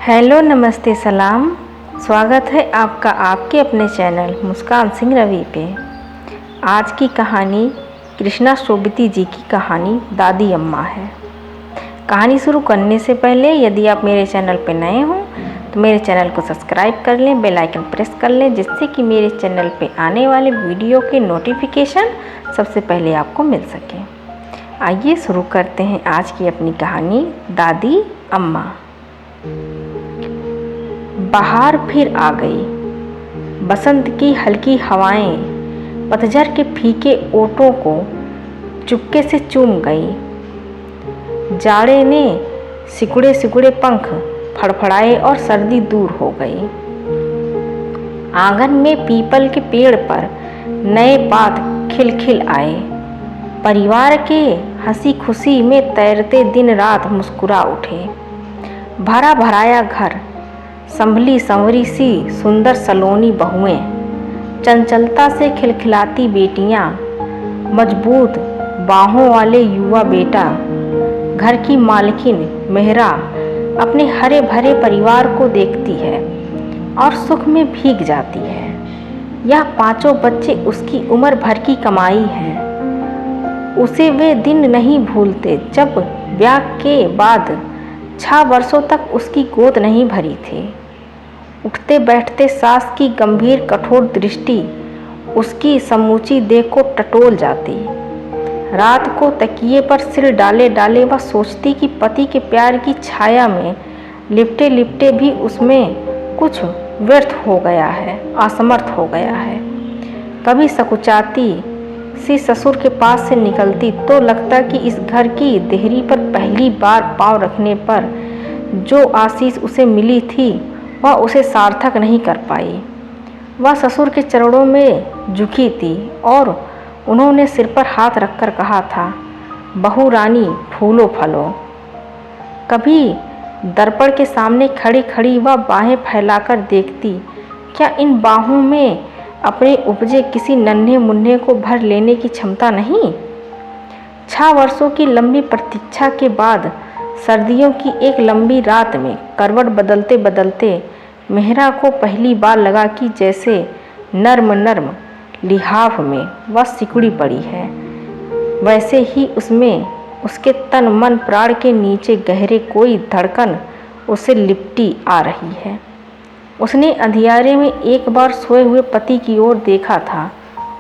Hello, नमस्ते, सलाम। स्वागत है आपका आपके अपने चैनल मुस्कान सिंह रवि पे। आज की कहानी कृष्णा सोबती जी की कहानी दादी अम्मा है। कहानी शुरू करने से पहले यदि आप मेरे चैनल पे नए हों तो मेरे चैनल को सब्सक्राइब कर लें, बेल आइकन प्रेस कर लें, जिससे कि मेरे चैनल पे आने वाले वीडियो के नोटिफिकेशन सबसे पहले आपको मिल सके। आइए शुरू करते हैं आज की अपनी कहानी दादी अम्मा। बहार फिर आ गई। बसंत की हल्की हवाएं पतझड़ के फीके ओठों को चुपके से चूम गई। जाड़े ने सिकुड़े सिकुड़े पंख फड़फड़ाए और सर्दी दूर हो गई। आंगन में पीपल के पेड़ पर नए पात खिल खिल आए। परिवार के हंसी खुशी में तैरते दिन रात मुस्कुरा उठे। भरा भराया घर, संभली संवरी सी सुंदर सलोनी बहुएं, चंचलता से खिलखिलाती बेटियां, मजबूत बाहों वाले युवा बेटा, घर की मालकिन मेहरा अपने हरे भरे परिवार को देखती है और सुख में भीग जाती है। यह पांचों बच्चे उसकी उम्र भर की कमाई है। उसे वे दिन नहीं भूलते जब ब्याह के बाद 6 वर्षों तक उसकी गोद नहीं भरी थी। उठते बैठते सास की गंभीर कठोर दृष्टि उसकी समूची देह को टटोल जाती। रात को तकिए पर सिर डाले डाले वह सोचती कि पति के प्यार की छाया में लिपटे लिपटे भी उसमें कुछ व्यर्थ हो गया है, असमर्थ हो गया है। कभी सकुचाती सी ससुर के पास से निकलती तो लगता कि इस घर की देहरी पर पहली बार पांव रखने पर जो आशीष उसे मिली थी वह उसे सार्थक नहीं कर पाई। वह ससुर के चरणों में झुकी थी और उन्होंने सिर पर हाथ रखकर कहा था, बहू रानी फूलो फलो। कभी दर्पण के सामने खड़ी खड़ी वह बाहें फैलाकर देखती, क्या इन बाहों में अपने उपजे किसी नन्हे मुन्ने को भर लेने की क्षमता नहीं। 6 वर्षों की लंबी प्रतीक्षा के बाद सर्दियों की एक लंबी रात में करवट बदलते बदलते मेहरा को पहली बार लगा कि जैसे नर्म नर्म लिहाफ में वह सिकुड़ी पड़ी है, वैसे ही उसमें उसके तन मन प्राण के नीचे गहरे कोई धड़कन उसे लिपटी आ रही है। उसने अंधियारे में एक बार सोए हुए पति की ओर देखा था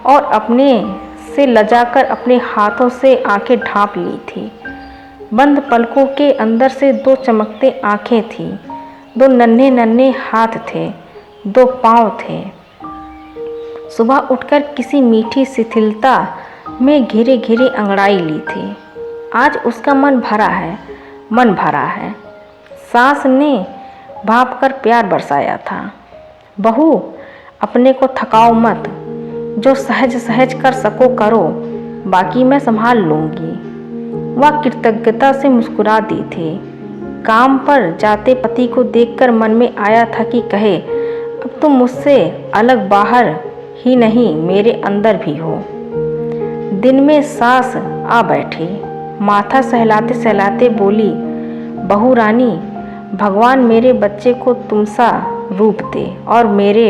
और अपने से लजाकर अपने हाथों से आंखें ढांप ली थी। बंद पलकों के अंदर से 2 चमकते आंखें थीं, 2 नन्हे नन्हे हाथ थे, 2 पांव थे। सुबह उठकर किसी मीठी शिथिलता में घिरे घिरे अंगड़ाई ली थी। आज उसका मन भरा है। सास ने भाप कर प्यार बरसाया था, बहू अपने को थकाओ मत, जो सहज सहज कर सको करो, बाकी मैं संभाल लूँगी। वह कृतज्ञता से मुस्कुरा दी थी। काम पर जाते पति को देखकर मन में आया था कि कहे, अब तुम मुझसे अलग बाहर ही नहीं मेरे अंदर भी हो। दिन में सास आ बैठी, माथा सहलाते सहलाते बोली, बहू रानी भगवान मेरे बच्चे को तुम सा रूप दे और मेरे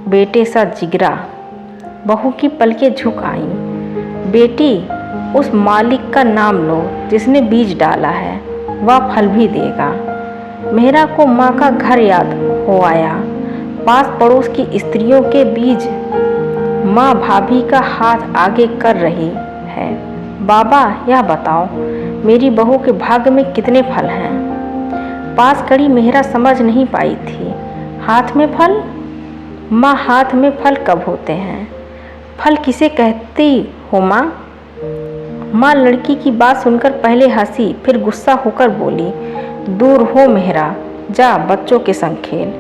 बेटे सा जिगरा। बहू की पलकें झुक आईं। बेटी, उस मालिक का नाम लो जिसने बीज डाला है, वह फल भी देगा। मेहरा को माँ का घर याद हो आया। पास पड़ोस की स्त्रियों के बीच माँ भाभी का हाथ आगे कर रही है, बाबा यह बताओ मेरी बहू के भाग्य में कितने फल हैं। पास खड़ी मेहरा समझ नहीं पाई थी। हाथ में फल? माँ, हाथ में फल कब होते हैं? फल किसे कहती हो माँ? माँ लड़की की बात सुनकर पहले हंसी, फिर गुस्सा होकर बोली, दूर हो मेहरा, जा बच्चों के संग खेल।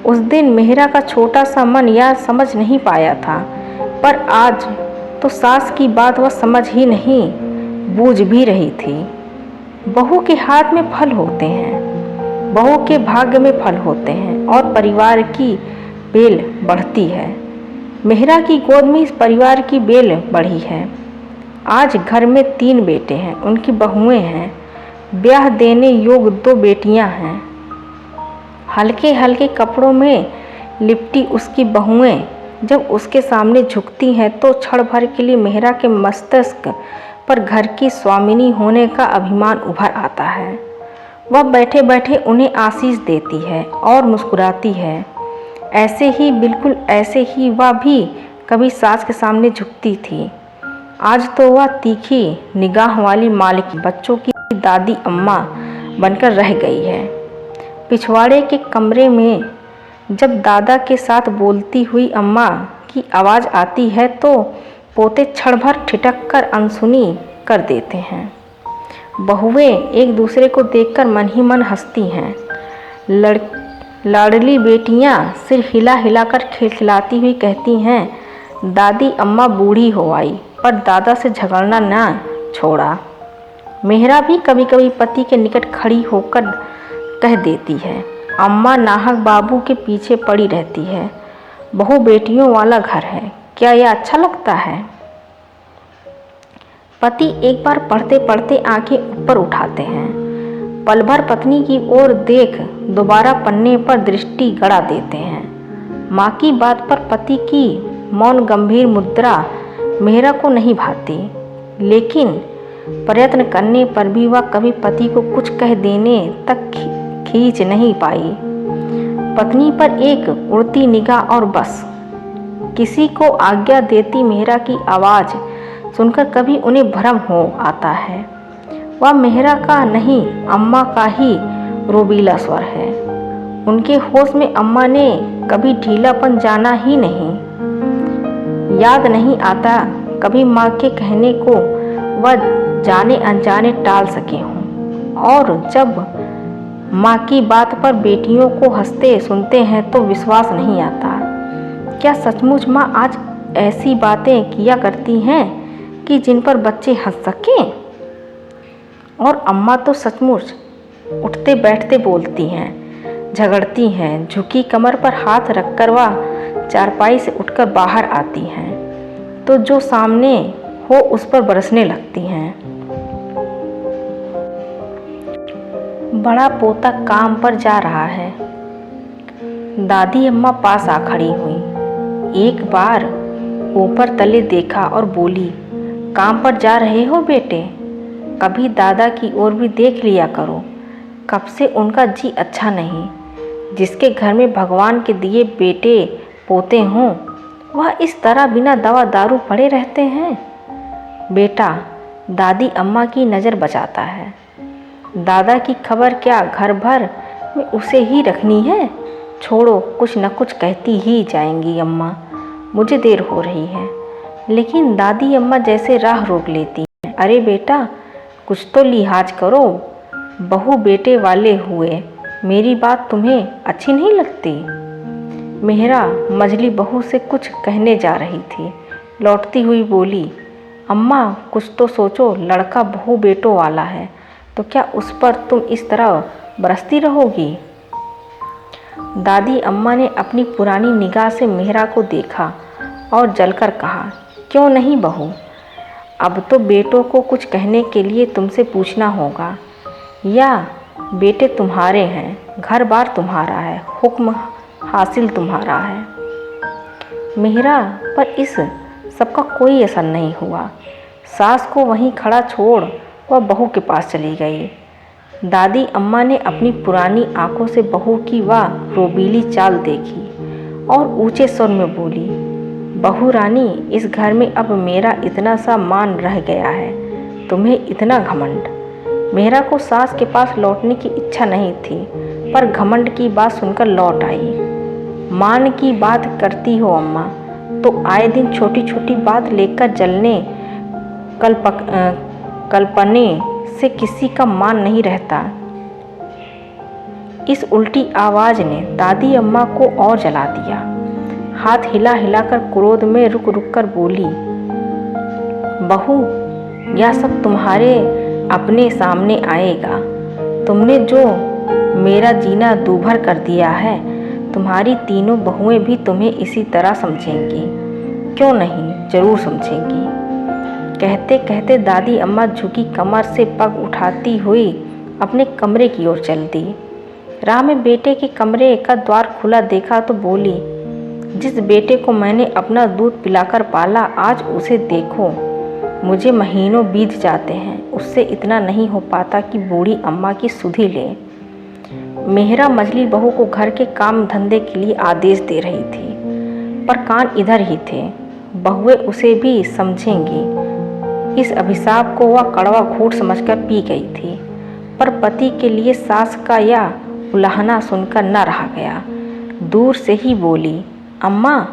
उस दिन मेहरा का छोटा सा मन यह समझ नहीं पाया था, पर आज तो सास की बात वह समझ ही नहीं, बूझ भी रही थी। बहू के हाथ में फल होते हैं, बहू के भाग्य में फल होते हैं और परिवार की बेल बढ़ती है। मेहरा की गोद में इस परिवार की बेल बढ़ी है। आज घर में 3 बेटे हैं, उनकी बहुएं हैं, ब्याह देने योग्य 2 बेटियां हैं। हल्के हल्के कपड़ों में लिपटी उसकी बहुएं जब उसके सामने झुकती हैं तो क्षण भर के लिए मेहरा के मस्तिष्क पर घर की स्वामिनी होने का अभिमान उभर आता है। वह बैठे बैठे उन्हें आशीष देती है और मुस्कुराती है। ऐसे ही, बिल्कुल ऐसे ही वह भी कभी सास के सामने झुकती थी। आज तो वह तीखी निगाह वाली मालिक बच्चों की दादी अम्मा बनकर रह गई है। पिछवाड़े के कमरे में जब दादा के साथ बोलती हुई अम्मा की आवाज़ आती है तो पोते क्षण भर ठिठक कर अनसुनी कर देते हैं। बहुएं एक दूसरे को देखकर मन ही मन हंसती हैं। लाडली बेटियां सिर हिला हिलाकर खिलखिलाती हुई कहती हैं, दादी अम्मा बूढ़ी हो आई पर दादा से झगड़ना ना छोड़ा। मेहरा भी कभी कभी पति के निकट खड़ी होकर कह देती है, अम्मा नाहक बाबू के पीछे पड़ी रहती है। बहू बेटियों वाला घर है, क्या यह अच्छा लगता है? पति एक बार पढ़ते पढ़ते आंखें ऊपर उठाते हैं, पल भर पत्नी की ओर देख दोबारा पन्ने पर दृष्टि गड़ा देते हैं। माँ की बात पर पति की मौन गंभीर मुद्रा मेहरा को नहीं भाती, लेकिन प्रयत्न करने पर भी वह कभी पति को कुछ कह देने तक खींच नहीं पाई। पत्नी पर एक उड़ती निगाह और बस। किसी को आज्ञा देती मेहरा की आवाज़ सुनकर कभी उन्हें भ्रम हो आता है। वह मेहरा का नहीं, अम्मा का ही रोबीला स्वर है। उनके होश में अम्मा ने कभी ढीलापन जाना ही नहीं। याद नहीं आता कभी माँ के कहने को वह जाने अनजाने टाल सके हों। और जब माँ की बात पर बेटियों को हंसते सुनते हैं तो विश्वास नहीं आता। क्या सचमुच माँ आज ऐसी बातें किया करती हैं कि जिन पर बच्चे हंस सकें? और अम्मा तो सचमुच उठते बैठते बोलती हैं, झगड़ती हैं, झुकी कमर पर हाथ रखकर वह चारपाई से उठकर बाहर आती हैं तो जो सामने हो उस पर बरसने लगती हैं। बड़ा पोता काम पर जा रहा है। दादी अम्मा पास आ खड़ी हुई। एक बार ऊपर तले देखा और बोली, काम पर जा रहे हो बेटे? कभी दादा की ओर भी देख लिया करो। कब से उनका जी अच्छा नहीं। जिसके घर में भगवान के दिए बेटे पोते हों वह इस तरह बिना दवा दारू पड़े रहते हैं। बेटा, दादी अम्मा की नज़र बचाता है। दादा की खबर क्या घर भर में उसे ही रखनी है? छोड़ो, कुछ न कुछ कहती ही जाएंगी अम्मा, मुझे देर हो रही है। लेकिन दादी अम्मा जैसे राह रोक लेती हैं। अरे बेटा, कुछ तो लिहाज करो, बहू बेटे वाले हुए। मेरी बात तुम्हें अच्छी नहीं लगती? मेहरा मझली बहू से कुछ कहने जा रही थी। लौटती हुई बोली, अम्मा कुछ तो सोचो, लड़का बहू बेटों वाला है तो क्या उस पर तुम इस तरह बरसती रहोगी? दादी अम्मा ने अपनी पुरानी निगाह से मेहरा को देखा और जलकर कहा, क्यों नहीं बहू, अब तो बेटों को कुछ कहने के लिए तुमसे पूछना होगा। या बेटे तुम्हारे हैं, घर बार तुम्हारा है, हुक्म हासिल तुम्हारा है। मेहरा पर इस सबका कोई असर नहीं हुआ। सास को वहीं खड़ा छोड़ वह बहू के पास चली गई। दादी अम्मा ने अपनी पुरानी आंखों से बहू की वह रोबीली चाल देखी और ऊंचे स्वर में बोली, बहू रानी, इस घर में अब मेरा इतना सा मान रह गया है, तुम्हें इतना घमंड। मेहरा को सास के पास लौटने की इच्छा नहीं थी, पर घमंड की बात सुनकर लौट आई। मान की बात करती हो अम्मा, तो आए दिन छोटी छोटी बात लेकर जलने कल्पने से किसी का मान नहीं रहता। इस उल्टी आवाज़ ने दादी अम्मा को और जला दिया। हाथ हिला हिलाकर क्रोध में रुक रुक कर बोली, बहू, यह सब तुम्हारे अपने सामने आएगा। तुमने जो मेरा जीना दूभर कर दिया है, तुम्हारी तीनों बहुएं भी तुम्हें इसी तरह समझेंगी। क्यों नहीं, जरूर समझेंगी। कहते कहते दादी अम्मा झुकी कमर से पग उठाती हुई अपने कमरे की ओर चल दी। राह में बेटे के कमरे का द्वार खुला देखा तो बोली, जिस बेटे को मैंने अपना दूध पिलाकर पाला, आज उसे देखो। मुझे महीनों बीत जाते हैं, उससे इतना नहीं हो पाता कि बूढ़ी अम्मा की सुधि ले। मेहरा मझली बहू को घर के काम धंधे के लिए आदेश दे रही थी, पर कान इधर ही थे। बहुएं उसे भी समझेंगी। इस अभिशाप को वह कड़वा घूंट समझकर पी गई थी, पर पति के लिए सास का यह उलाहना सुनकर न रहा गया। दूर से ही बोली, अम्मा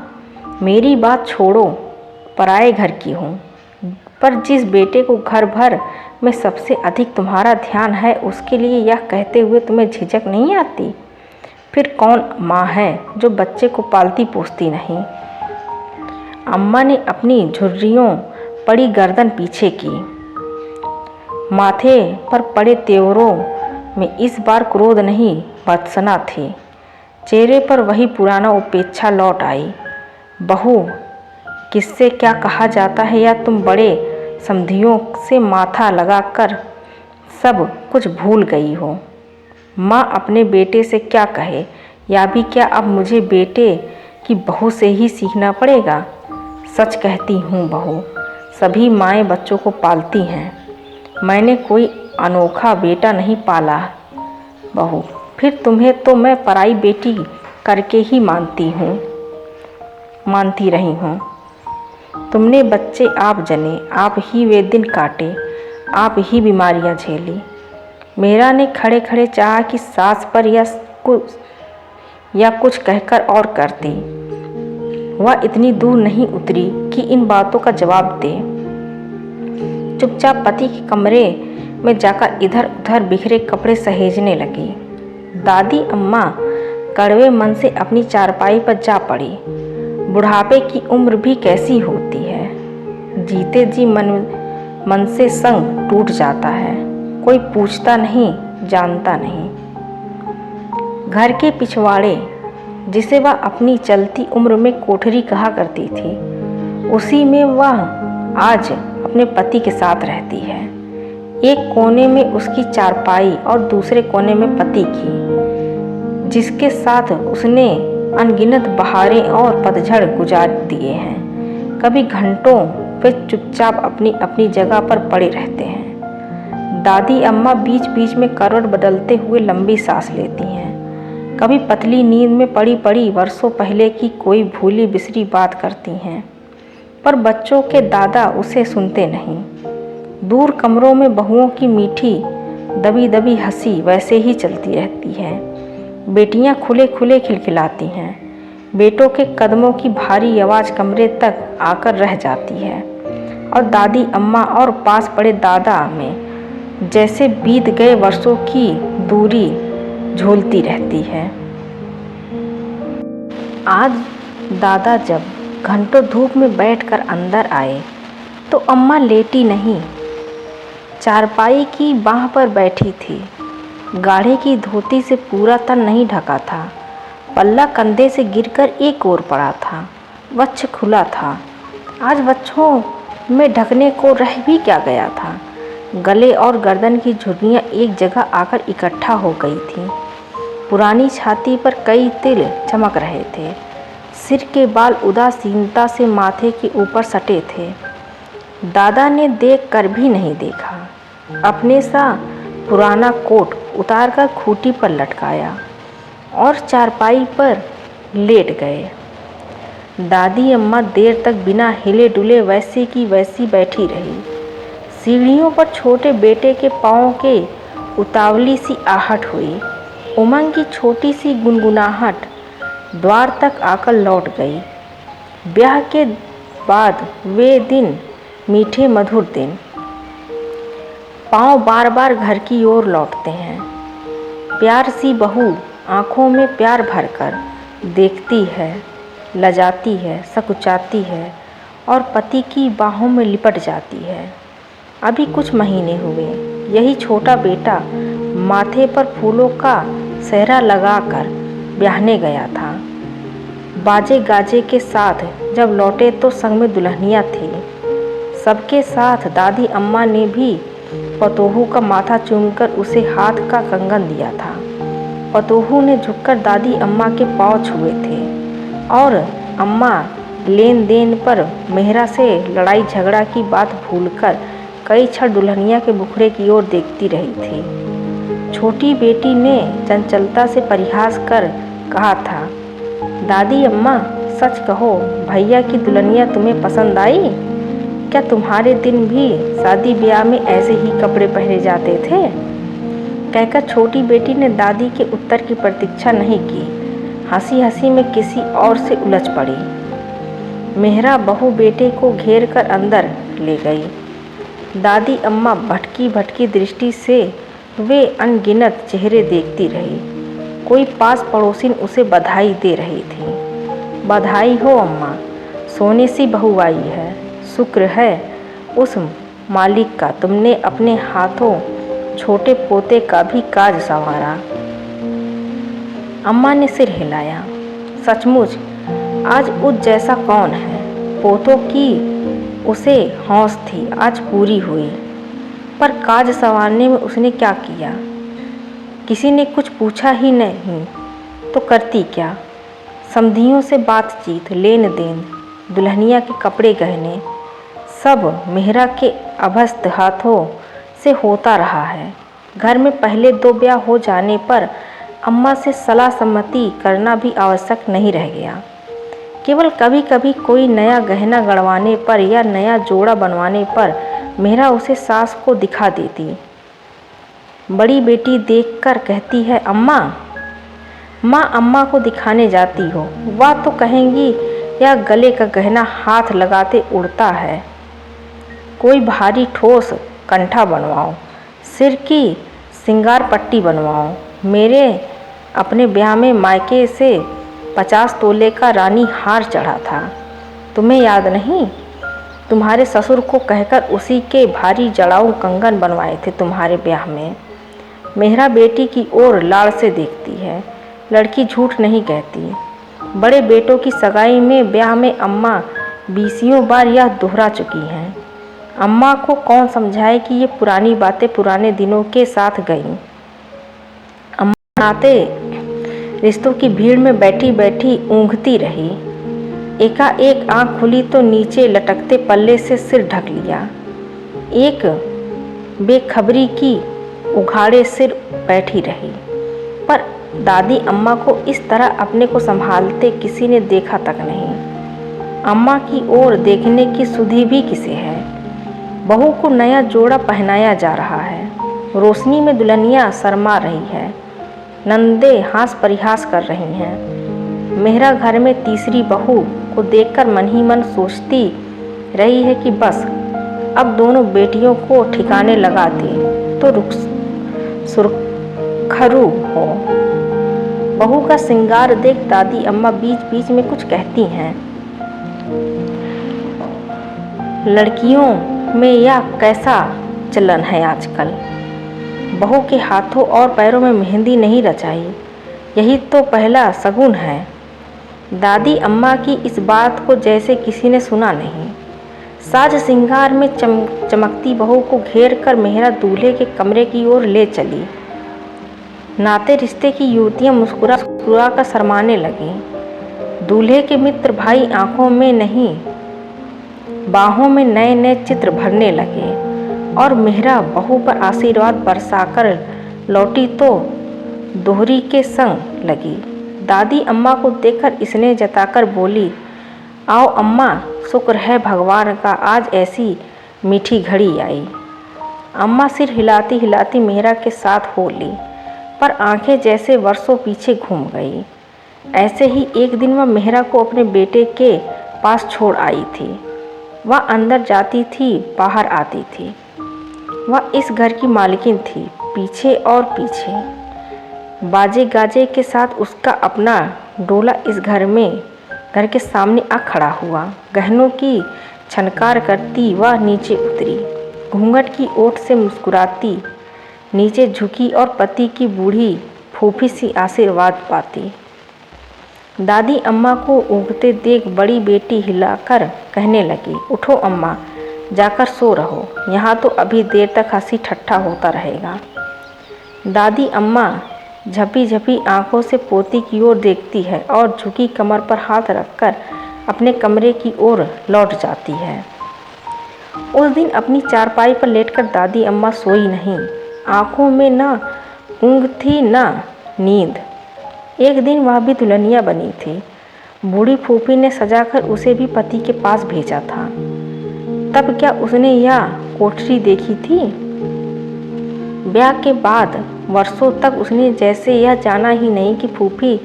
मेरी बात छोड़ो, पराए घर की हूँ, पर जिस बेटे को घर भर में सबसे अधिक तुम्हारा ध्यान है, उसके लिए यह कहते हुए तुम्हें झिझक नहीं आती? फिर कौन माँ है जो बच्चे को पालती पोसती नहीं? अम्मा ने अपनी झुर्रियों पड़ी गर्दन पीछे की। माथे पर पड़े तेवरों में इस बार क्रोध नहीं, भत्सना थी। चेहरे पर वही पुराना उपेक्षा लौट आई। बहू, किससे क्या कहा जाता है, या तुम बड़े समधियों से माथा लगाकर सब कुछ भूल गई हो? माँ अपने बेटे से क्या कहे, या भी क्या अब मुझे बेटे की बहू से ही सीखना पड़ेगा? सच कहती हूँ बहू, सभी माएँ बच्चों को पालती हैं, मैंने कोई अनोखा बेटा नहीं पाला। बहू, फिर तुम्हें तो मैं पराई बेटी करके ही मानती रही हूँ। तुमने बच्चे आप जने, आप ही वे दिन काटे, आप ही बीमारियाँ झेली। मेरा ने खड़े खड़े चाहा कि सास पर या कुछ कहकर और करती। वह इतनी दूर नहीं उतरी कि इन बातों का जवाब दे। चुपचाप पति के कमरे में जाकर इधर उधर बिखरे कपड़े सहेजने लगी। दादी अम्मा कड़वे मन से अपनी चारपाई पर जा पड़ी। बुढ़ापे की उम्र भी कैसी होती है, जीते जी मन से संग टूट जाता है। कोई पूछता नहीं, जानता नहीं। घर के पिछवाड़े, जिसे वह अपनी चलती उम्र में कोठरी कहा करती थी, उसी में वह आज अपने पति के साथ रहती है। एक कोने में उसकी चारपाई और दूसरे कोने में पति की, जिसके साथ उसने अनगिनत बहारें और पतझड़ गुजार दिए हैं। कभी घंटों वे चुपचाप अपनी अपनी जगह पर पड़े रहते हैं। दादी अम्मा बीच बीच में करवट बदलते हुए लंबी सांस लेती हैं। कभी पतली नींद में पड़ी पड़ी वर्षों पहले की कोई भूली बिसरी बात करती हैं, पर बच्चों के दादा उसे सुनते नहीं। दूर कमरों में बहुओं की मीठी दबी दबी हंसी वैसे ही चलती रहती है। बेटियां खुले खुले खिलखिलाती हैं। बेटों के कदमों की भारी आवाज़ कमरे तक आकर रह जाती है, और दादी अम्मा और पास पड़े दादा में जैसे बीत गए वर्षों की दूरी झूलती रहती है। आज दादा जब घंटों धूप में बैठकर अंदर आए तो अम्मा लेटी नहीं, चारपाई की बाह पर बैठी थी। गाढ़े की धोती से पूरा तन नहीं ढका था। पल्ला कंधे से गिरकर एक ओर पड़ा था। वक्ष खुला था। आज वक्षों में ढकने को रह भी क्या गया था। गले और गर्दन की झुर्रियाँ एक जगह आकर इकट्ठा हो गई थीं। पुरानी छाती पर कई तिल चमक रहे थे। सिर के बाल उदासीनता से माथे के ऊपर सटे थे। दादा ने देख कर भी नहीं देखा। अपने सा पुराना कोट उतारकर खूंटी पर लटकाया और चारपाई पर लेट गए। दादी अम्मा देर तक बिना हिले डुले वैसी की वैसी बैठी रही। सीढ़ियों पर छोटे बेटे के पाँव के उतावली सी आहट हुई। उमंग की छोटी सी गुनगुनाहट द्वार तक आकर लौट गई। ब्याह के बाद वे दिन मीठे मधुर दिन। पाँव बार बार घर की ओर लौटते हैं। प्यार सी बहू आँखों में प्यार भरकर देखती है, लजाती है, सकुचाती है और पति की बाहों में लिपट जाती है। अभी कुछ महीने हुए, यही छोटा बेटा माथे पर फूलों का सेहरा लगाकर ब्याहने गया था। बाजे गाजे के साथ जब लौटे तो संग में दुल्हनियाँ थी। सबके साथ दादी अम्मा ने भी पतोहू का माथा चूमकर उसे हाथ का कंगन दिया था। पतोहू ने झुककर दादी अम्मा के पाँव छुए थे और अम्मा लेन देन पर मेहरा से लड़ाई झगड़ा की बात भूलकर कई क्षण दुल्हनिया के मुखड़े की ओर देखती रही थी। छोटी बेटी ने चंचलता से परिहास कर कहा था, दादी अम्मा सच कहो, भैया की दुल्हनिया तुम्हें पसंद आई? क्या तुम्हारे दिन भी शादी ब्याह में ऐसे ही कपड़े पहने जाते थे? कहकर छोटी बेटी ने दादी के उत्तर की प्रतीक्षा नहीं की, हंसी हंसी में किसी और से उलझ पड़ी। मेहरा बहू बेटे को घेर कर अंदर ले गई। दादी अम्मा भटकी भटकी दृष्टि से वे अनगिनत चेहरे देखती रही। कोई पास पड़ोसिन उसे बधाई दे रही थी। बधाई हो अम्मा, सोने सी बहू आई है। शुक्र है उस मालिक का, तुमने अपने हाथों छोटे पोते का भी काज संवारा। अम्मा ने सिर हिलाया। सचमुच आज उस जैसा कौन है? पोतों की उसे हौस थी, आज पूरी हुई। पर काज संवारने में उसने क्या किया? किसी ने कुछ पूछा ही नहीं तो करती क्या? समधियों से बातचीत, लेन देन, दुल्हनिया के कपड़े गहने, सब मेहरा के अभ्यस्त हाथों से होता रहा है। घर में पहले 2 ब्याह हो जाने पर अम्मा से सलाह सम्मति करना भी आवश्यक नहीं रह गया। केवल कभी कभी कोई नया गहना गढ़वाने पर या नया जोड़ा बनवाने पर मेहरा उसे सास को दिखा देती। बड़ी बेटी देखकर कहती है, अम्मा, माँ अम्मा को दिखाने जाती हो। वह तो कहेंगी या गले का गहना हाथ लगाते उड़ता है, कोई भारी ठोस कंठा बनवाओ, सिर की सिंगार पट्टी बनवाओ। मेरे अपने ब्याह में मायके से 50 तोले का रानी हार चढ़ा था, तुम्हें याद नहीं? तुम्हारे ससुर को कहकर उसी के भारी जड़ाऊ कंगन बनवाए थे तुम्हारे ब्याह में। मेहरा बेटी की ओर लाड़ से देखती है। लड़की झूठ नहीं कहती। बड़े बेटों की सगाई में ब्याह में अम्मा 20 बार यह दोहरा चुकी हैं। अम्मा को कौन समझाए कि ये पुरानी बातें पुराने दिनों के साथ गईं। अम्मा नाते रिश्तों की भीड़ में बैठी बैठी ऊँघती रही। एकाएक आँख खुली तो नीचे लटकते पल्ले से सिर ढक लिया। एक बेखबरी की उघाड़े सिर बैठी रही। पर दादी अम्मा को इस तरह अपने को संभालते किसी ने देखा तक नहीं। अम्मा की ओर देखने की सुधि भी किसे है? बहू को नया जोड़ा पहनाया जा रहा है। रोशनी में दुल्हनिया शर्मा रही है। नंदे हास परिहास कर रही हैं। मेहरा घर में तीसरी बहू को देखकर मन ही मन सोचती रही है कि बस अब दोनों बेटियों को ठिकाने लगा दे तो सुरखरू हो। बहू का श्रृंगार देख दादी अम्मा बीच बीच में कुछ कहती हैं। लड़कियों में यह कैसा चलन है आजकल? बहू के हाथों और पैरों में मेहंदी नहीं रचाई, यही तो पहला शगुन है। दादी अम्मा की इस बात को जैसे किसी ने सुना नहीं। साज श्रृंगार में चमकती बहू को घेर कर मेहरा दूल्हे के कमरे की ओर ले चली। नाते रिश्ते की युवतियां मुस्कुरा मुस्कुरा कर शर्माने लगीं। दूल्हे के मित्र भाई आंखों में नहीं बाहों में नए नए चित्र भरने लगे और मेहरा बहू पर आशीर्वाद बरसाकर लौटी तो दोहरी के संग लगी। दादी अम्मा को देखकर स्नेह जताकर बोली, आओ अम्मा, शुक्र है भगवान का आज ऐसी मीठी घड़ी आई। अम्मा सिर हिलाती हिलाती मेहरा के साथ हो ली, पर आंखें जैसे वर्षों पीछे घूम गई। ऐसे ही एक दिन वह मेहरा को अपने बेटे के पास छोड़ आई थी। वह अंदर जाती थी, बाहर आती थी। वह इस घर की मालकिन थी। पीछे और पीछे बाजे गाजे के साथ उसका अपना डोला इस घर के सामने आ खड़ा हुआ। गहनों की छनकार करती वह नीचे उतरी। घूंघट की ओट से मुस्कुराती नीचे झुकी और पति की बूढ़ी फूफी सी आशीर्वाद पाती। दादी अम्मा को ऊँघते देख बड़ी बेटी हिलाकर कहने लगी, उठो अम्मा, जाकर सो रहो, यहाँ तो अभी देर तक हंसी ठट्ठा होता रहेगा। दादी अम्मा झपी झपी आंखों से पोती की ओर देखती है और झुकी कमर पर हाथ रखकर अपने कमरे की ओर लौट जाती है। उस दिन अपनी चारपाई पर लेटकर दादी अम्मा सोई नहीं। आंखों में न ऊँघ थी न नींद। एक दिन वह भी दुल्हनिया बनी थी। बूढ़ी फूफी ने सजाकर उसे भी पति के पास भेजा था। तब क्या उसने यह कोठरी देखी थी? ब्याह के बाद वर्षों तक उसने जैसे यह जाना ही नहीं कि फूफी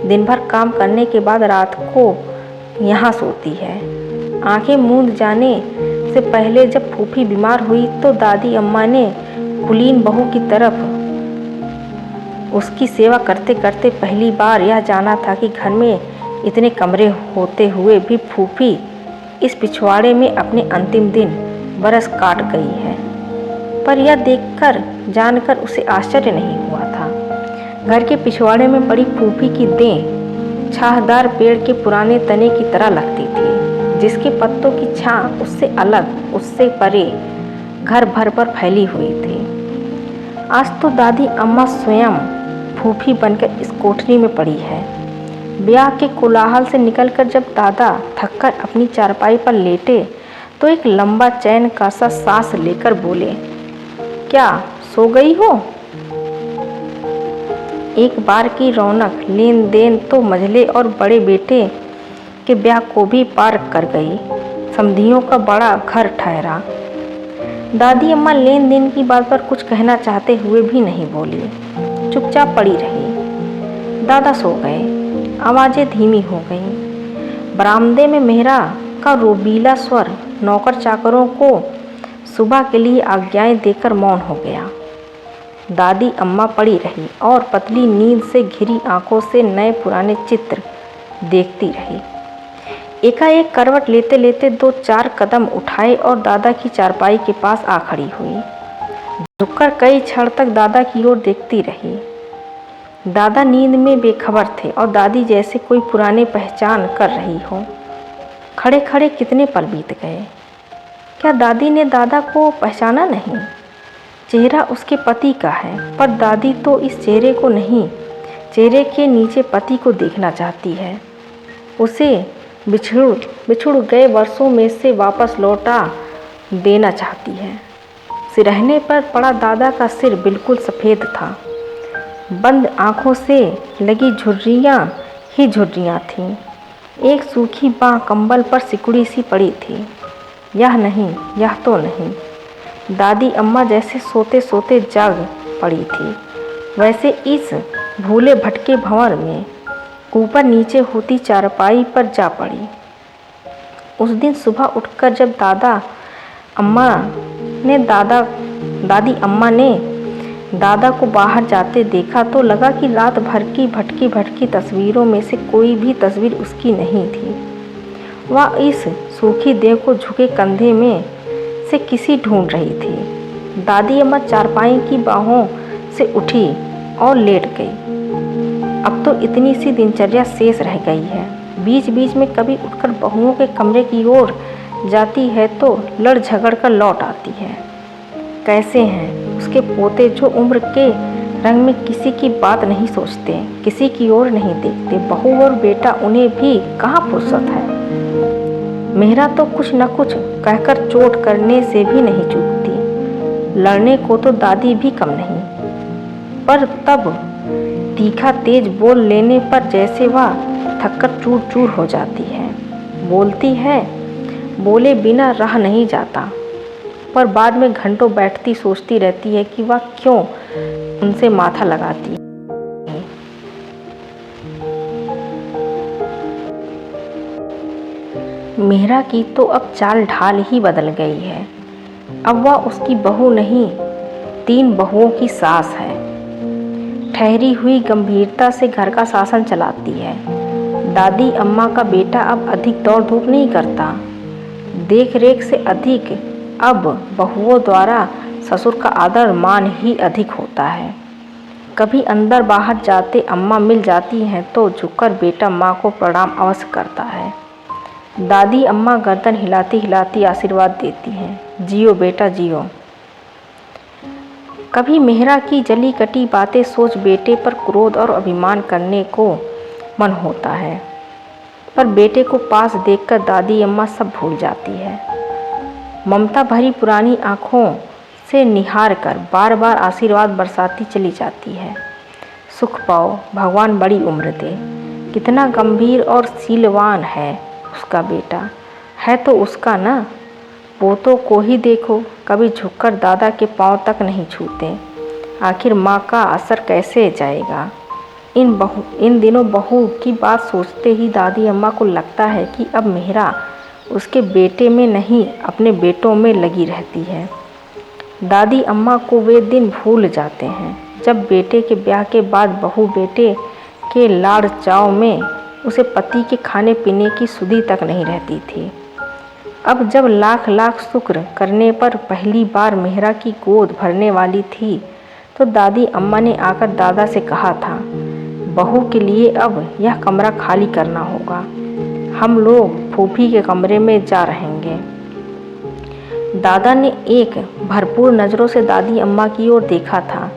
दिन भर काम करने के बाद रात को यहाँ सोती है। आंखें मूंद जाने से पहले जब फूफी बीमार हुई तो दादी अम्मा ने कुलीन बहू की तरफ उसकी सेवा करते करते पहली बार यह जाना था कि घर में इतने कमरे होते हुए भी फूफी इस पिछवाड़े में अपने अंतिम दिन बरस काट गई है। पर यह देखकर जानकर उसे आश्चर्य नहीं हुआ था। घर के पिछवाड़े में पड़ी फूफी की देह छाहदार पेड़ के पुराने तने की तरह लगती थी, जिसके पत्तों की छां उससे अलग, उससे परे घर भर पर फैली हुई थी। आज तो दादी अम्मा स्वयं फूफी बनकर इस कोठरी में पड़ी है। ब्याह के कोलाहल से निकलकर जब दादा थककर अपनी चारपाई पर लेटे तो एक लंबा चैन का सा सांस लेकर बोले, क्या सो गई हो? एक बार की रौनक लेन देन तो मझले और बड़े बेटे के ब्याह को भी पार कर गई। समधियों का बड़ा घर ठहरा। दादी अम्मा लेन देन की बात पर कुछ कहना चाहते हुए भी नहीं बोली, चुपचाप पड़ी रही। दादा सो गए। आवाज़ें धीमी हो गईं। बरामदे में मेहरा का रोबीला स्वर नौकर चाकरों को सुबह के लिए आज्ञाएं देकर मौन हो गया। दादी अम्मा पड़ी रही और पतली नींद से घिरी आंखों से नए पुराने चित्र देखती रही। एकाएक करवट लेते लेते 2-4 कदम उठाए और दादा की चारपाई के पास आ खड़ी हुई। झुककर कई क्षण तक दादा की ओर देखती रही। दादा नींद में बेखबर थे और दादी जैसे कोई पुराने पहचान कर रही हो। खड़े खड़े कितने पल बीत गए। क्या दादी ने दादा को पहचाना नहीं? चेहरा उसके पति का है, पर दादी तो इस चेहरे को नहीं, चेहरे के नीचे पति को देखना चाहती है। उसे बिछुड़ गए वर्षों में से वापस लौटा देना चाहती है। सिरहने पर पड़ा दादा का सिर बिल्कुल सफ़ेद था। बंद आँखों से लगी झुर्रियाँ ही झुर्रियाँ थीं। एक सूखी बाँह कंबल पर सिकुड़ी सी पड़ी थी। यह नहीं, यह तो नहीं। दादी अम्मा जैसे सोते सोते जाग पड़ी थी, वैसे इस भूले भटके भंवर में ऊपर नीचे होती चारपाई पर जा पड़ी। उस दिन सुबह उठकर जब दादी अम्मा ने दादा को बाहर जाते देखा तो लगा कि रात भर की भटकी भटकी तस्वीरों में से कोई भी तस्वीर उसकी नहीं थी। वह इस सूखी देह को झुके कंधे में से किसी ढूंढ रही थी। दादी अम्मा चारपाई की बाहों से उठी और लेट गई। अब तो इतनी सी दिनचर्या शेष रह गई है। बीच बीच में कभी उठकर बहुओं के कमरे की ओर जाती है तो लड़ झगड़ कर लौट आती है। कैसे हैं उसके पोते जो उम्र के रंग में किसी की बात नहीं सोचते, किसी की ओर नहीं देखते। बहू और बेटा उन्हें भी कहाँ फुर्सत है। मेहरा तो कुछ न कुछ कहकर चोट करने से भी नहीं चूकती। लड़ने को तो दादी भी कम नहीं, पर तब तीखा तेज बोल लेने पर जैसे वह थककर चूर चूर हो जाती है। बोलती है, बोले बिना रहा नहीं जाता, पर बाद में घंटों बैठती सोचती रहती है कि वह क्यों उनसे माथा लगाती है। मेहरा की तो अब चाल ढाल ही बदल गई है। अब वह उसकी बहू नहीं, 3 बहुओं की सास है। ठहरी हुई गंभीरता से घर का शासन चलाती है। दादी अम्मा का बेटा अब अधिक दौड़ धूप नहीं करता। देख रेख से अधिक अब बहुओं द्वारा ससुर का आदर मान ही अधिक होता है। कभी अंदर बाहर जाते अम्मा मिल जाती हैं तो झुककर बेटा माँ को प्रणाम अवश्य करता है। दादी अम्मा गर्दन हिलाती हिलाती आशीर्वाद देती हैं, जियो बेटा जियो। कभी मेहरा की जली कटी बातें सोच बेटे पर क्रोध और अभिमान करने को मन होता है, पर बेटे को पास देखकर दादी अम्मा सब भूल जाती है। ममता भरी पुरानी आँखों से निहार कर बार बार आशीर्वाद बरसाती चली जाती है। सुख पाओ, भगवान बड़ी उम्र दे। कितना गंभीर और शीलवान है उसका बेटा, है तो उसका ना। पोतों को ही देखो, कभी झुककर दादा के पांव तक नहीं छूते। आखिर माँ का असर कैसे जाएगा। इन दिनों बहू की बात सोचते ही दादी अम्मा को लगता है कि अब मेहरा उसके बेटे में नहीं अपने बेटों में लगी रहती है। दादी अम्मा को वे दिन भूल जाते हैं जब बेटे के ब्याह के बाद बहू बेटे के लाड़ चाव में उसे पति के खाने पीने की सुधि तक नहीं रहती थी। अब जब लाख लाख शुक्र करने पर पहली बार मेहरा की गोद भरने वाली थी तो दादी अम्मा ने आकर दादा से कहा था, बहू के लिए अब यह कमरा खाली करना होगा। हम लोग फूफी के कमरे में जा रहेंगे। दादा ने एक भरपूर नज़रों से दादी अम्मा की ओर देखा था,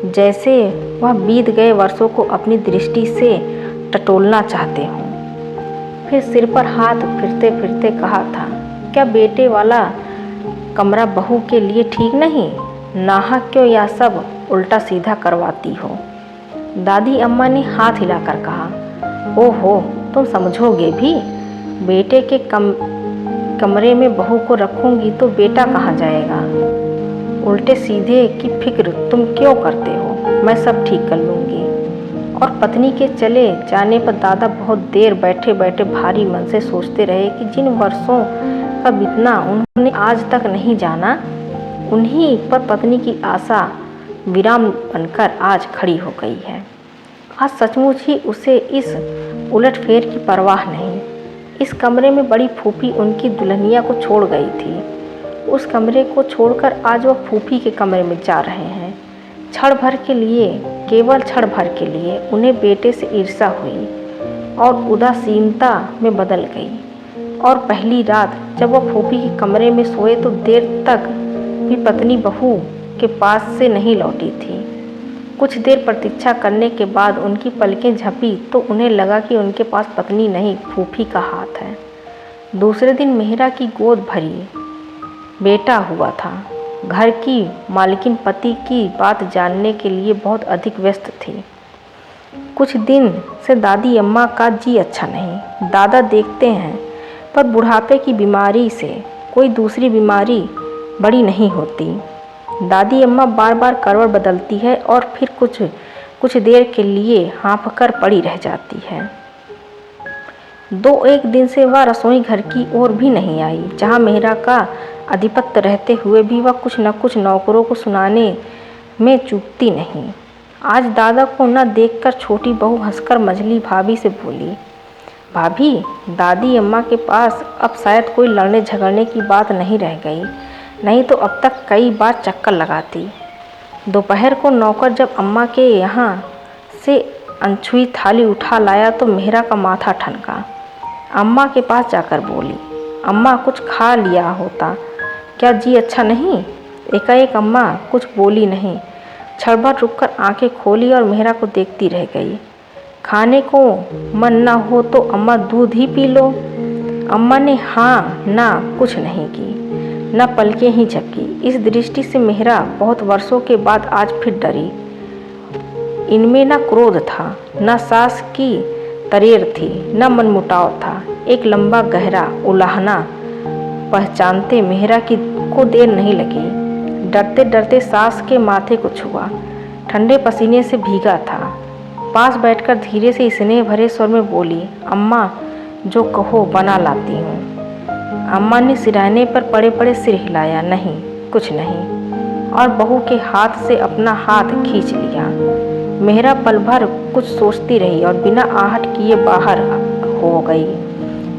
जैसे वह बीत गए वर्षों को अपनी दृष्टि से टटोलना चाहते हों। फिर सिर पर हाथ फिरते फिरते कहा था, क्या बेटे वाला कमरा बहू के लिए ठीक नहीं? नाहक क्यों यह सब उल्टा सीधा करवाती हो? दादी अम्मा ने हाथ हिलाकर कहा, ओहो, तुम समझोगे भी। बेटे के कमरे में बहू को रखूंगी तो बेटा कहाँ जाएगा? उल्टे सीधे की फिक्र तुम क्यों करते हो? मैं सब ठीक कर लूँगी। और पत्नी के चले जाने पर दादा बहुत देर बैठे बैठे भारी मन से सोचते रहे कि जिन वर्षों का बीतना उन्होंने आज तक नहीं जाना, उन्हीं पर पत्नी की आशा विराम बनकर आज खड़ी हो गई है। आज सचमुच ही उसे इस उलटफेर की परवाह नहीं। इस कमरे में बड़ी फूफी उनकी दुल्हनिया को छोड़ गई थी। उस कमरे को छोड़कर आज वह फूफी के कमरे में जा रहे हैं। क्षण भर के लिए, केवल क्षण भर के लिए उन्हें बेटे से ईर्ष्या हुई और उदासीनता में बदल गई। और पहली रात जब वह फूफी के कमरे में सोए तो देर तक भी पत्नी बहू के पास से नहीं लौटी थी। कुछ देर प्रतीक्षा करने के बाद उनकी पलकें झपी तो उन्हें लगा कि उनके पास पत्नी नहीं, फूफी का हाथ है। दूसरे दिन मेहरा की गोद भरी बेटा हुआ था। घर की मालकिन पति की बात जानने के लिए बहुत अधिक व्यस्त थी। कुछ दिन से दादी अम्मा का जी अच्छा नहीं। दादा देखते हैं, पर बुढ़ापे की बीमारी से कोई दूसरी बीमारी बड़ी नहीं होती। दादी अम्मा बार बार करवट बदलती है और फिर कुछ देर के लिए हाँफ कर पड़ी रह जाती है। 2-1 दिन से वह रसोई घर की ओर भी नहीं आई, जहाँ मेहरा का आधिपत्य रहते हुए भी वह कुछ न कुछ नौकरों को सुनाने में चूकती नहीं। आज दादा को न देखकर छोटी बहू हंसकर मझली भाभी से बोली, भाभी, दादी अम्मा के पास अब शायद कोई लड़ने झगड़ने की बात नहीं रह गई, नहीं तो अब तक कई बार चक्कर लगाती। दोपहर को नौकर जब अम्मा के यहाँ से अनछुई थाली उठा लाया तो मेहरा का माथा ठनका। अम्मा के पास जाकर बोली, अम्मा कुछ खा लिया होता, क्या जी अच्छा नहीं? एकाएक अम्मा कुछ बोली नहीं, क्षण भर रुककर आंखें खोली और मेहरा को देखती रह गई। खाने को मन ना हो तो अम्मा दूध ही पी लो। अम्मा ने हाँ ना कुछ नहीं की, न पलकें ही झपकी। इस दृष्टि से मेहरा बहुत वर्षों के बाद आज फिर डरी। इनमें न क्रोध था, न सास की तरेर थी, न मनमुटाव था। एक लंबा गहरा उलाहना पहचानते मेहरा को देर नहीं लगी। डरते डरते सास के माथे को छुआ, ठंडे पसीने से भीगा था। पास बैठकर धीरे से स्नेह भरे स्वर में बोली, अम्मा जो कहो बना लाती हूँ। अम्मा ने सिरहाने पर पड़े पड़े सिर हिलाया, नहीं कुछ नहीं, और बहू के हाथ से अपना हाथ खींच लिया। मेहरा पल भर कुछ सोचती रही और बिना आहट किए बाहर हो गई।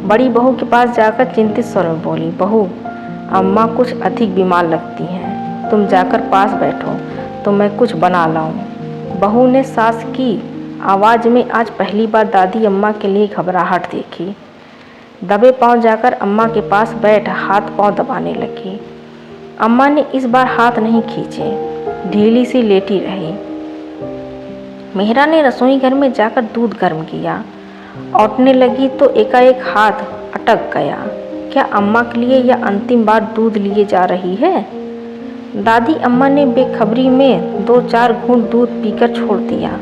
बड़ी बहू के पास जाकर चिंतित स्वर में बोली, बहू, अम्मा कुछ अधिक बीमार लगती हैं, तुम जाकर पास बैठो तो मैं कुछ बना लाऊं। बहू ने सास की आवाज़ में आज पहली बार दादी अम्मा के लिए घबराहट देखी। दबे पांव जाकर अम्मा के पास बैठ हाथ पांव दबाने लगी। अम्मा ने इस बार हाथ नहीं खींचे, ढीली सी लेटी रही। मेहरा ने रसोई घर में जाकर दूध गर्म किया। औटने लगी तो एकाएक हाथ अटक गया। क्या अम्मा के लिए यह अंतिम बार दूध लिए जा रही है? दादी अम्मा ने बेखबरी में 2-4 घूंट दूध पीकर छोड़ दिया।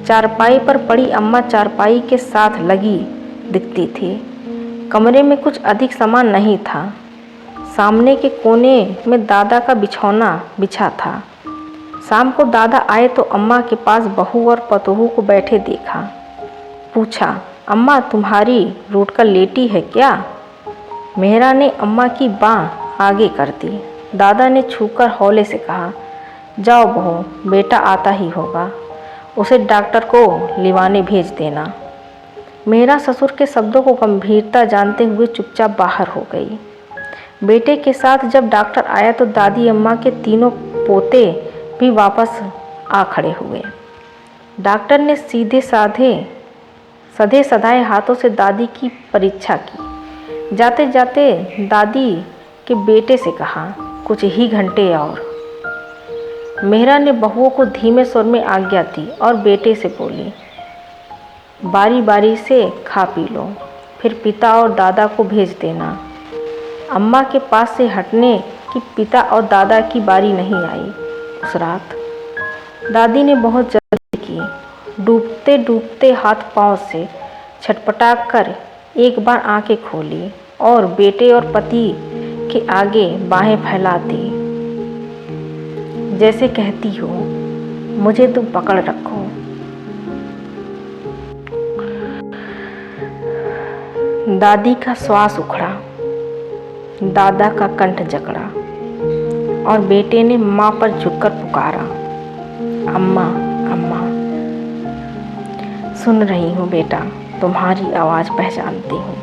चारपाई पर पड़ी अम्मा चारपाई के साथ लगी दिखती थी। कमरे में कुछ अधिक सामान नहीं था। सामने के कोने में दादा का बिछौना बिछा था। शाम को दादा आए तो अम्मा के पास बहू और पतोहू को बैठे देखा। पूछा, अम्मा तुम्हारी रूठकर लेटी है क्या? मेहरा ने अम्मा की बाँह आगे कर दी। दादा ने छूकर हौले से कहा, जाओ बहू, बेटा आता ही होगा, उसे डॉक्टर को लिवाने भेज देना। मेरा ससुर के शब्दों को गंभीरता जानते हुए चुपचाप बाहर हो गई। बेटे के साथ जब डॉक्टर आया तो दादी अम्मा के तीनों पोते भी वापस आ खड़े हुए। डॉक्टर ने सधे सधाए हाथों से दादी की परीक्षा की। जाते जाते दादी के बेटे से कहा, कुछ ही घंटे और। मेहरा ने बहुओं को धीमे स्वर में आज्ञा दी और बेटे से बोली, बारी बारी से खा पी लो, फिर पिता और दादा को भेज देना। अम्मा के पास से हटने की पिता और दादा की बारी नहीं आई। उस रात दादी ने बहुत जल्दी की। डूबते डूबते हाथ पांव से छटपटा कर एक बार आंखें खोली और बेटे और पति के आगे बाहें फैला दी, जैसे कहती हो, मुझे तुम पकड़ रखो। दादी का श्वास उखड़ा, दादा का कंठ जकड़ा और बेटे ने माँ पर झुककर पुकारा, अम्मा अम्मा। सुन रही हूँ बेटा, तुम्हारी आवाज़ पहचानती हूँ।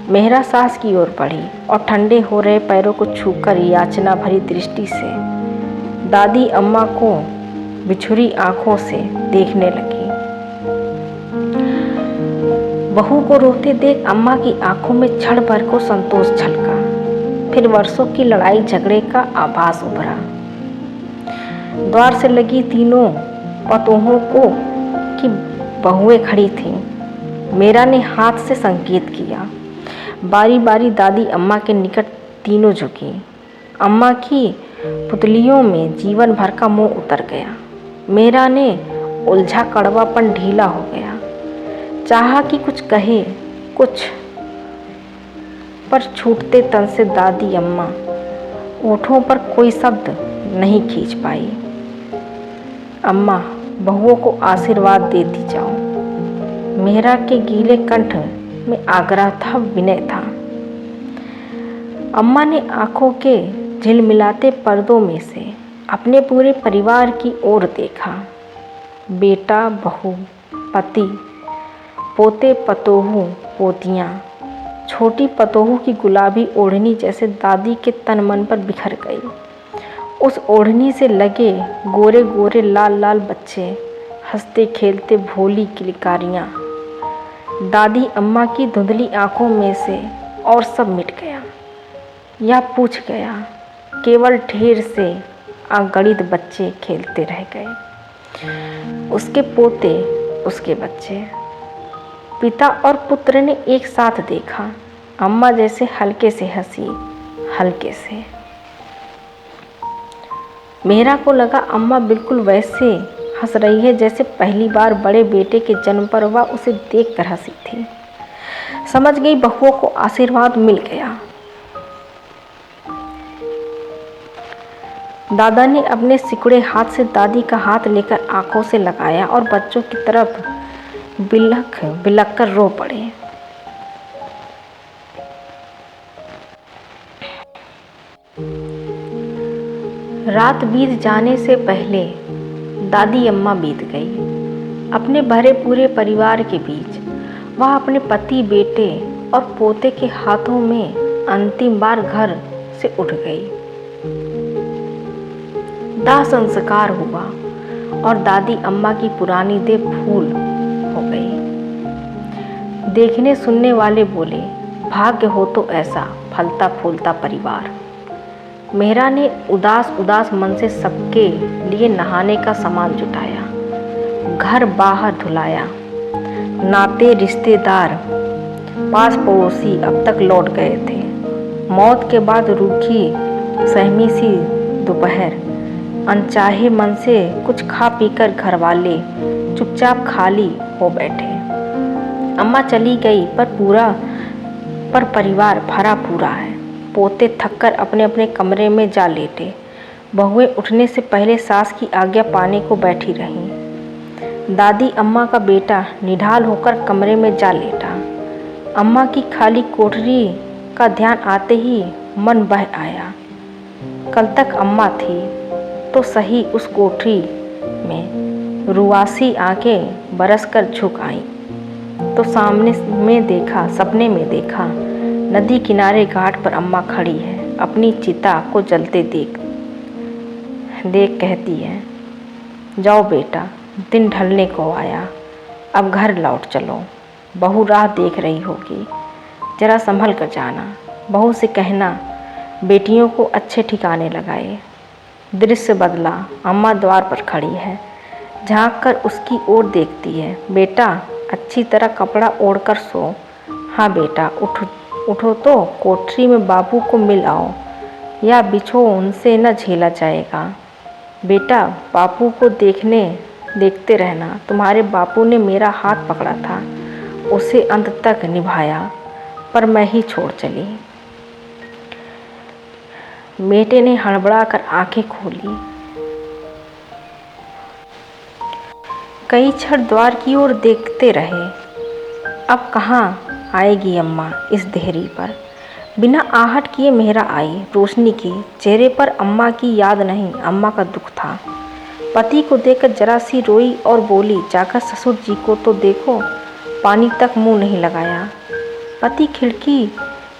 मेहरा सास की ओर बढ़ी और ठंडे हो रहे पैरों को छूकर याचना भरी दृष्टि से दादी अम्मा को बिछुरी आंखों से देखने लगी। बहू को रोते देख अम्मा की आंखों में क्षण भर को संतोष छलका। फिर वर्षों की लड़ाई झगड़े का आभास उभरा। द्वार से लगी तीनों पतोहों को की बहुएं खड़ी थीं। मेरा ने हाथ से संकेत किया। बारी बारी दादी अम्मा के निकट तीनों झुकी। अम्मा की पुतलियों में जीवन भर का मोह उतर गया। मेरा ने उलझा कड़वापन ढीला हो गया। चाहा कि कुछ कहे, कुछ पर छूटते तन से दादी अम्मा ओठों पर कोई शब्द नहीं खींच पाई। अम्मा, बहुओं को आशीर्वाद देती जाओ। मेहरा के गीले कंठ में आग्रह था, विनय था। अम्मा ने आंखों के झिलमिलाते पर्दों में से अपने पूरे परिवार की ओर देखा। बेटा, बहू, पति, पोते, पतोहू, पोतियाँ। छोटी पतोहू की गुलाबी ओढ़नी जैसे दादी के तन मन पर बिखर गई। उस ओढ़नी से लगे गोरे गोरे लाल लाल बच्चे, हंसते खेलते भोली किलकारियाँ। दादी अम्मा की धुंधली आंखों में से और सब मिट गया या पूछ गया। केवल ढेर से अगणित बच्चे खेलते रह गए, उसके पोते, उसके बच्चे। पिता और पुत्र ने एक साथ देखा। अम्मा जैसे हल्के से हंसी, हल्के से। मेहरा को लगा अम्मा बिल्कुल वैसे हंस रही है जैसे पहली बार बड़े बेटे के जन्म पर वह उसे देखकर हंसी थी। समझ गई बहुओं को आशीर्वाद मिल गया। दादा ने अपने सिकुड़े हाथ से दादी का हाथ लेकर आंखों से लगाया और बच्चों की तरफ बिलख बिलख कर रो पड़े। रात बीत जाने से पहले दादी अम्मा बीत गई। अपने भरे पूरे परिवार के बीच वह अपने पति, बेटे और पोते के हाथों में अंतिम बार घर से उठ गई। दाह संस्कार हुआ और दादी अम्मा की पुरानी देह फूल हो गई। देखने सुनने वाले बोले, भाग्य हो तो ऐसा फलता फूलता परिवार। मेहरा ने उदास उदास मन से सबके लिए नहाने का सामान जुटाया, घर बाहर धुलाया। नाते रिश्तेदार पास पड़ोसी अब तक लौट गए थे। मौत के बाद रूखी सहमी सी दोपहर, अनचाहे मन से कुछ खा पीकर घर वाले चुपचाप खाली हो बैठे। अम्मा चली गई पर परिवार भरा पूरा है। पोते थककर अपने अपने कमरे में जा लेटे। बहुएं उठने से पहले सास की आज्ञा पाने को बैठी रहीं। दादी अम्मा का बेटा निढाल होकर कमरे में जा लेटा। अम्मा की खाली कोठरी का ध्यान आते ही मन बह आया। कल तक अम्मा थी तो सही उस कोठरी में रुआसी आंखें बरसकर झुक आईं तो सपने में देखा नदी किनारे घाट पर अम्मा खड़ी है। अपनी चिता को जलते देख कहती है, जाओ बेटा, दिन ढलने को आया, अब घर लौट चलो। बहू राह देख रही होगी, जरा संभल कर जाना। बहू से कहना बेटियों को अच्छे ठिकाने लगाए। दृश्य बदला। अम्मा द्वार पर खड़ी है, झांक कर उसकी ओर देखती है। बेटा, अच्छी तरह कपड़ा ओढ़कर सो। हाँ बेटा, उठो तो कोठरी में बाबू को मिल आओ, या बिछो, उनसे न झेला जाएगा। बेटा, बापू को देखते रहना। तुम्हारे बापू ने मेरा हाथ पकड़ा था, उसे अंत तक निभाया, पर मैं ही छोड़ चली। बेटे ने हड़बड़ाकर आंखें खोली। कई क्षण द्वार की ओर देखते रहे। अब कहाँ आएगी अम्मा इस देहरी पर। बिना आहट किए मेहरा आई। रोशनी की चेहरे पर अम्मा की याद नहीं, अम्मा का दुख था। पति को देखकर जरा सी रोई और बोली, जाकर ससुर जी को तो देखो, पानी तक मुंह नहीं लगाया। पति खिड़की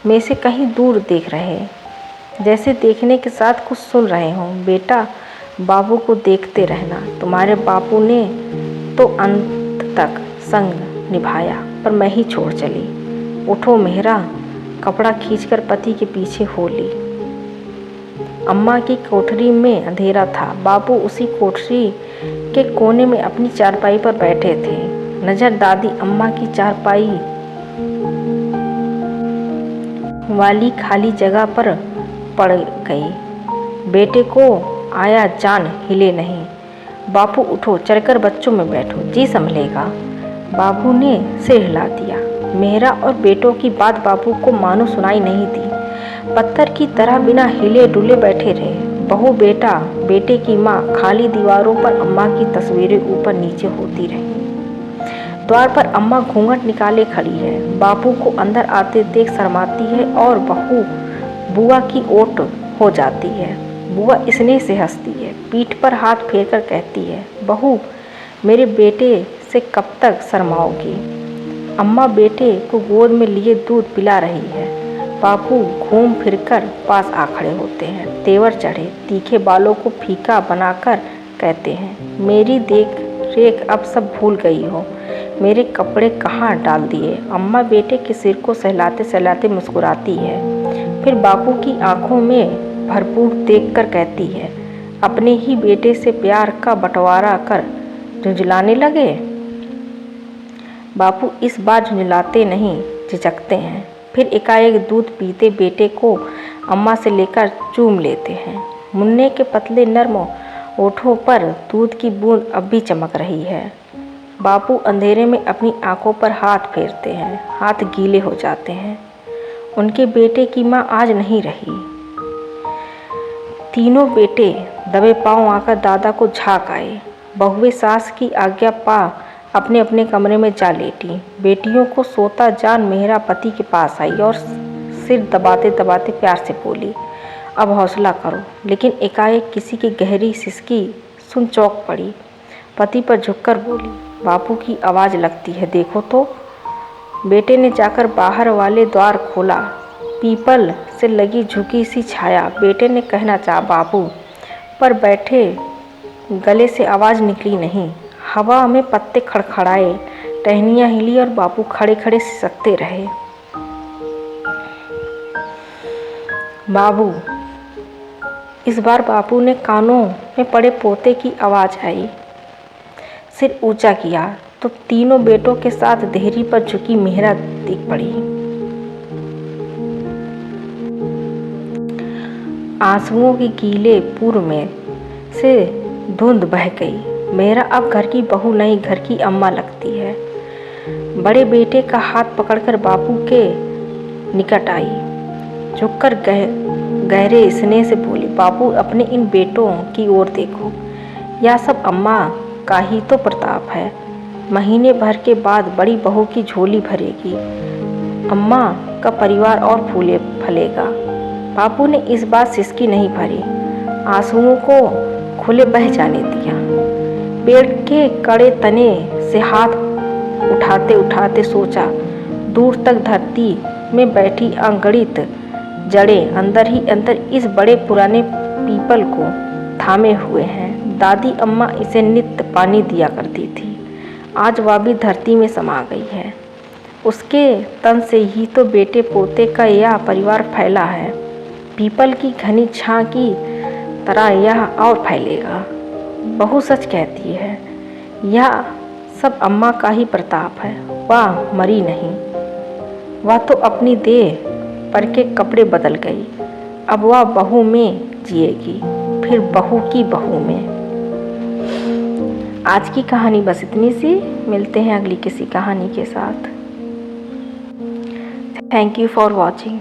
में से कहीं दूर देख रहे, जैसे देखने के साथ कुछ सुन रहे हों। बेटा, बाबू को देखते रहना। तुम्हारे बापू ने तो अंत तक संग निभाया, पर मैं ही छोड़ चली। उठो मेहरा। कपड़ा खींचकर पति के पीछे हो ली। अम्मा की कोठरी में अंधेरा था। बाबू उसी कोठरी के कोने में अपनी चारपाई पर बैठे थे। नजर दादी अम्मा की चारपाई वाली खाली जगह पर पड़ गई। बेटे को आया जान हिले नहीं। बापू उठो, चलकर बच्चों में बैठो, जी संभलेगा। बाबू ने सिर हिला दिया। मेहरा और बेटों की बात बाबू को मानो सुनाई नहीं दी। पत्थर की तरह बिना हिले डुले बैठे रहे। बहू, बेटा, बेटे की माँ, खाली दीवारों पर अम्मा की तस्वीरें ऊपर नीचे होती रहीं। द्वार पर अम्मा घूंघट निकाले खड़ी है। बापू को अंदर आते देख शर्माती है और बहू बुआ की ओट हो जाती है। बुआ स्नेह से हंसती है, पीठ पर हाथ फेरकर कहती है, बहू, मेरे बेटे से कब तक शर्माओगी। अम्मा बेटे को गोद में लिए दूध पिला रही है। बापू घूम फिरकर पास आ खड़े होते हैं। तेवर चढ़े तीखे बालों को फीका बनाकर कहते हैं, मेरी देख रेख अब सब भूल गई हो। मेरे कपड़े कहाँ डाल दिए। अम्मा बेटे के सिर को सहलाते सहलाते मुस्कुराती है, फिर बापू की आंखों में भरपूर देखकर कहती है, अपने ही बेटे से प्यार का बंटवारा कर झुंझलाने लगे। बापू इस बार झुंझलाते नहीं, झिझकते हैं। फिर एकाएक दूध पीते बेटे को अम्मा से लेकर चूम लेते हैं। मुन्ने के पतले नर्म ओठों पर दूध की बूंद अब भी चमक रही है। बापू अंधेरे में अपनी आंखों पर हाथ फेरते हैं, हाथ गीले हो जाते हैं। उनके बेटे की माँ आज नहीं रही। तीनों बेटे दबे पांव आकर दादा को झांक आए। बहुएं सास की आज्ञा पा अपने अपने कमरे में जा लेटी। बेटियों को सोता जान मेहरा पति के पास आई और सिर दबाते दबाते प्यार से बोली, अब हौसला करो। लेकिन एकाएक किसी की गहरी सिसकी सुन चौंक पड़ी। पति पर झुककर बोली, बापू की आवाज़ लगती है, देखो तो। बेटे ने जाकर बाहर वाले द्वार खोला। पीपल से लगी झुकी सी छाया। बेटे ने कहना चाहा बाबू, पर बैठे गले से आवाज़ निकली नहीं। हवा में पत्ते खड़खड़ाए, टहनियाँ हिली और बापू खड़े खड़े सिसकते रहे। बाबू, इस बार बापू ने कानों में पड़े पोते की आवाज़ आई। सिर ऊंचा किया तो तीनों बेटों के साथ देहरी पर झुकी मेहरा दिख पड़ी। आंसुओं की गीले पूर्व में से धुंध बह गई। मेहरा अब घर की बहू नहीं, घर की अम्मा लगती है। बड़े बेटे का हाथ पकड़कर बापू के निकट आई, झुककर गहरे स्नेह से बोली, बापू अपने इन बेटों की ओर देखो, यह सब अम्मा का ही तो प्रताप है। महीने भर के बाद बड़ी बहू की झोली भरेगी, अम्मा का परिवार और फूले फलेगा। बापू ने इस बार सिसकी नहीं भरी, आंसुओं को खुले बह जाने दिया। पेड़ के कड़े तने से हाथ उठाते उठाते सोचा, दूर तक धरती में बैठी अगणित जड़ें अंदर ही अंदर इस बड़े पुराने पीपल को थामे हुए हैं। दादी अम्मा इसे नित्य पानी दिया करती थी, आज वह भी धरती में समा गई है। उसके तन से ही तो बेटे पोते का यह परिवार फैला है। पीपल की घनी छां की तरह यह और फैलेगा। बहू सच कहती है, यह सब अम्मा का ही प्रताप है। वह मरी नहीं, वह तो अपनी देह पर के कपड़े बदल गई। अब वह बहू में जिएगी, फिर बहू की बहू में। आज की कहानी बस इतनी सी। मिलते हैं अगली किसी कहानी के साथ। Thank you for watching.